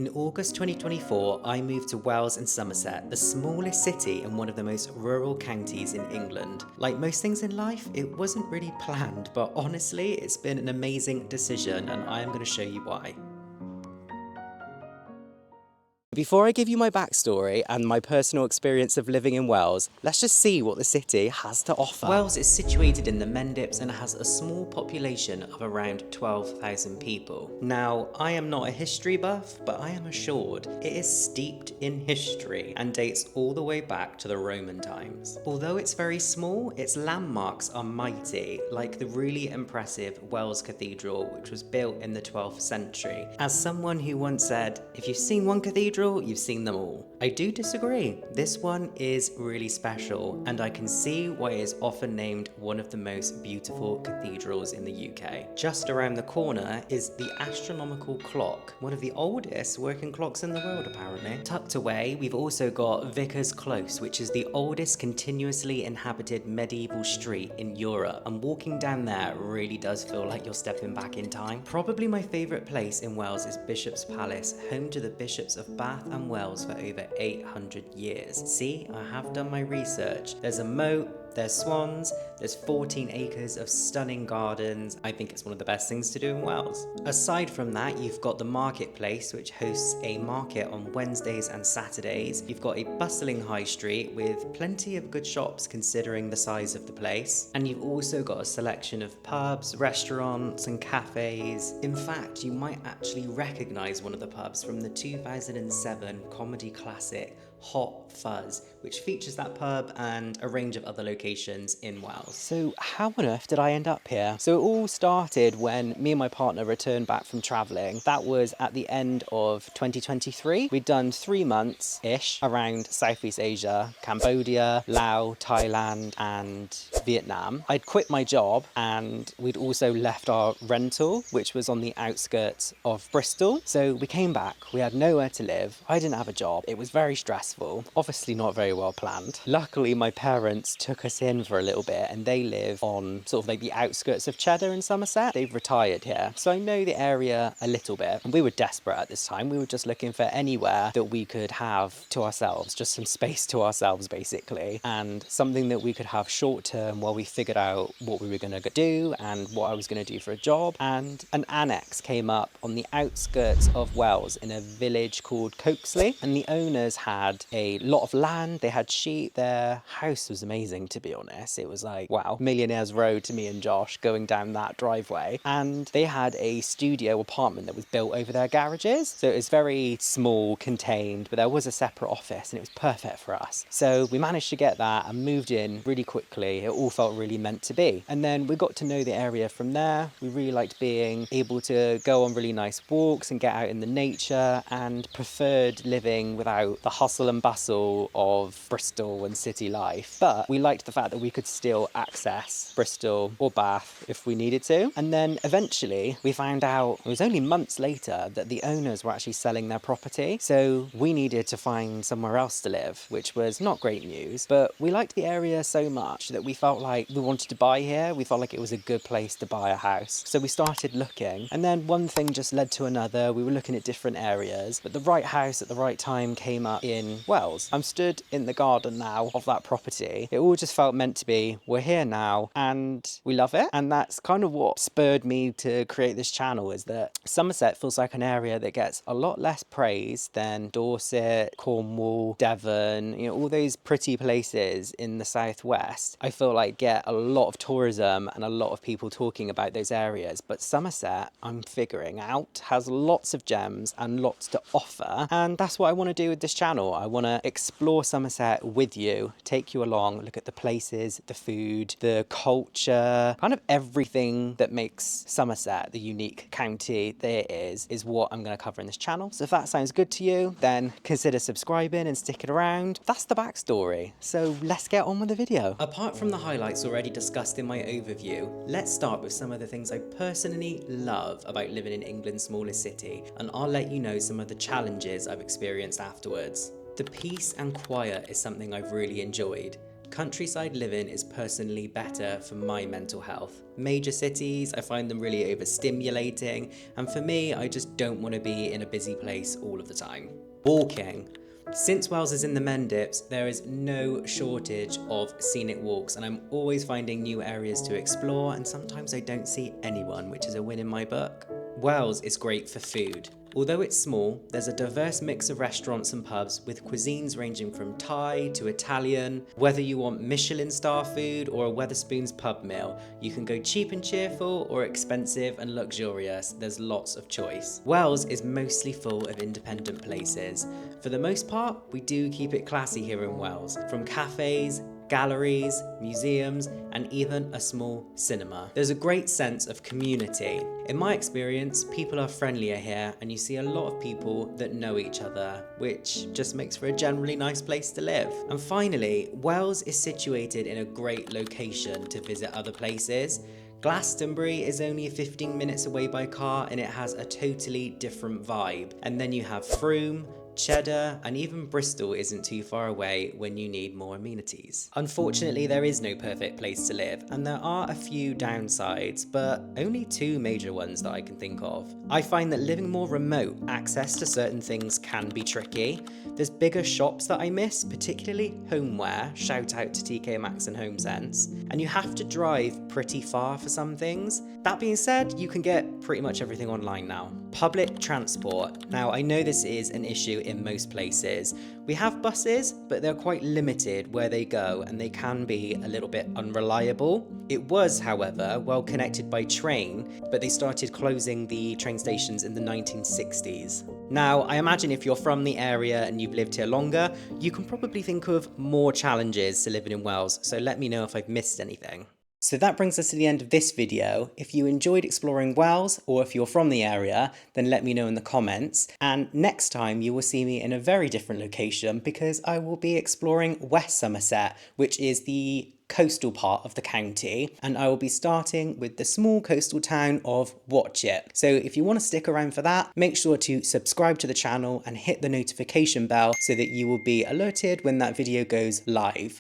In August 2024, I moved to Wells in Somerset, the smallest city in one of the most rural counties in England. Like most things in life, it wasn't really planned, but honestly, it's been an amazing decision, and I am going to show you why. Before I give you my backstory and my personal experience of living in Wales, let's just see what the city has to offer. Wales is situated in the Mendips and has a small population of around 12,000 people. Now, I am not a history buff, but I am assured it is steeped in history and dates all the way back to the Roman times. Although it's very small, its landmarks are mighty, like the really impressive Wells Cathedral, which was built in the 12th century. As someone who once said, if you've seen one cathedral, you've seen them all. I do disagree. This one is really special, and I can see why it is often named one of the most beautiful cathedrals in the UK. Just around the corner is the astronomical clock, one of the oldest working clocks in the world apparently. Tucked away, we've also got Vicars Close, which is the oldest continuously inhabited medieval street in Europe, and walking down there really does feel like you're stepping back in time. Probably my favourite place in Wales is Bishop's Palace, home to the Bishops of Bath and Wells for over 800 years. See, I have done my research. There's a moat, there's swans, there's 14 acres of stunning gardens. I think it's one of the best things to do in Wales. Aside from that, you've got the marketplace, which hosts a market on Wednesdays and Saturdays. You've got a bustling high street with plenty of good shops considering the size of the place. And you've also got a selection of pubs, restaurants and cafes. In fact, you might actually recognise one of the pubs from the 2007 comedy classic Hot Fuzz, which features that pub and a range of other locations in Wales. So how on earth did I end up here? So it all started when me and my partner returned back from travelling. That was at the end of 2023. We'd done 3 months-ish around Southeast Asia, Cambodia, Laos, Thailand and Vietnam. I'd quit my job and we'd also left our rental, which was on the outskirts of Bristol. So we came back, we had nowhere to live. I didn't have a job. It was very stressful. Obviously not very well planned. Luckily, my parents took us in for a little bit and they live on sort of like the outskirts of Cheddar in Somerset. They've retired here. So I know the area a little bit. And we were desperate at this time. We were just looking for anywhere that we could have to ourselves, just some space to ourselves basically. And something that we could have short term while we figured out what we were going to do and what I was going to do for a job. And an annex came up on the outskirts of Wales in a village called Cokesley. And the owners had a lot of land, they had sheep. Their house was amazing, to be honest. It was like, wow, millionaire's road to me and Josh going down that driveway. And they had a studio apartment that was built over their garages. So it was very small, contained, but there was a separate office and it was perfect for us. So we managed to get that and moved in really quickly. It all felt really meant to be. And then we got to know the area from there. We really liked being able to go on really nice walks and get out in the nature, and preferred living without the hustle and bustle of Bristol and city life. But we liked the fact that we could still access Bristol or Bath if we needed to. And then eventually we found out, it was only months later, that the owners were actually selling their property. So we needed to find somewhere else to live, which was not great news. But we liked the area so much that we felt like we wanted to buy here. We felt like it was a good place to buy a house. So we started looking, and then one thing just led to another. We were looking at different areas, but the right house at the right time came up in Wells. I'm stood in the garden now of that property. It all just felt meant to be. We're here now and we love it. And that's kind of what spurred me to create this channel, is that Somerset feels like an area that gets a lot less praise than Dorset, Cornwall, Devon, you know, all those pretty places in the southwest. I feel like get a lot of tourism and a lot of people talking about those areas. But Somerset, I'm figuring out, has lots of gems and lots to offer. And that's what I want to do with this channel. I want to explore Somerset with you, take you along, look at the places, the food, the culture, kind of everything that makes Somerset the unique county that it is what I'm going to cover in this channel. So if that sounds good to you, then consider subscribing and sticking around. That's the backstory. So let's get on with the video. Apart from the highlights already discussed in my overview, let's start with some of the things I personally love about living in England's smallest city, and I'll let you know some of the challenges I've experienced afterwards. The peace and quiet is something I've really enjoyed. Countryside living is personally better for my mental health. Major cities, I find them really overstimulating, and for me, I just don't want to be in a busy place all of the time. Walking. Since Wells is in the Mendips, there is no shortage of scenic walks, and I'm always finding new areas to explore, and sometimes I don't see anyone, which is a win in my book. Wells is great for food. Although it's small, there's a diverse mix of restaurants and pubs with cuisines ranging from Thai to Italian. Whether you want Michelin star food or a Wetherspoons pub meal, you can go cheap and cheerful or expensive and luxurious. There's lots of choice. Wells is mostly full of independent places. For the most part, we do keep it classy here in Wells, from cafes, galleries, museums, and even a small cinema. There's a great sense of community. In my experience, people are friendlier here, and you see a lot of people that know each other, which just makes for a generally nice place to live. And finally, Wells is situated in a great location to visit other places. Glastonbury is only 15 minutes away by car, and it has a totally different vibe. And then you have Frome, Cheddar, and even Bristol isn't too far away when you need more amenities. Unfortunately, there is no perfect place to live, and there are a few downsides, but only two major ones that I can think of. I find that living more remote, access to certain things can be tricky. There's bigger shops that I miss, particularly homeware, shout out to TK Maxx and HomeSense, and you have to drive pretty far for some things. That being said, you can get pretty much everything online now. Public transport. Now, I know this is an issue in most places. We have buses, but they're quite limited where they go, and they can be a little bit unreliable. It was, however, well connected by train, but they started closing the train stations in the 1960s. Now, I imagine if you're from the area and you've lived here longer, you can probably think of more challenges to living in Wells, so let me know if I've missed anything. So that brings us to the end of this video. If you enjoyed exploring Wells, or if you're from the area, then let me know in the comments. And next time you will see me in a very different location, because I will be exploring West Somerset, which is the coastal part of the county, and I will be starting with the small coastal town of Watchet. So if you want to stick around for that, make sure to subscribe to the channel and hit the notification bell so that you will be alerted when that video goes live.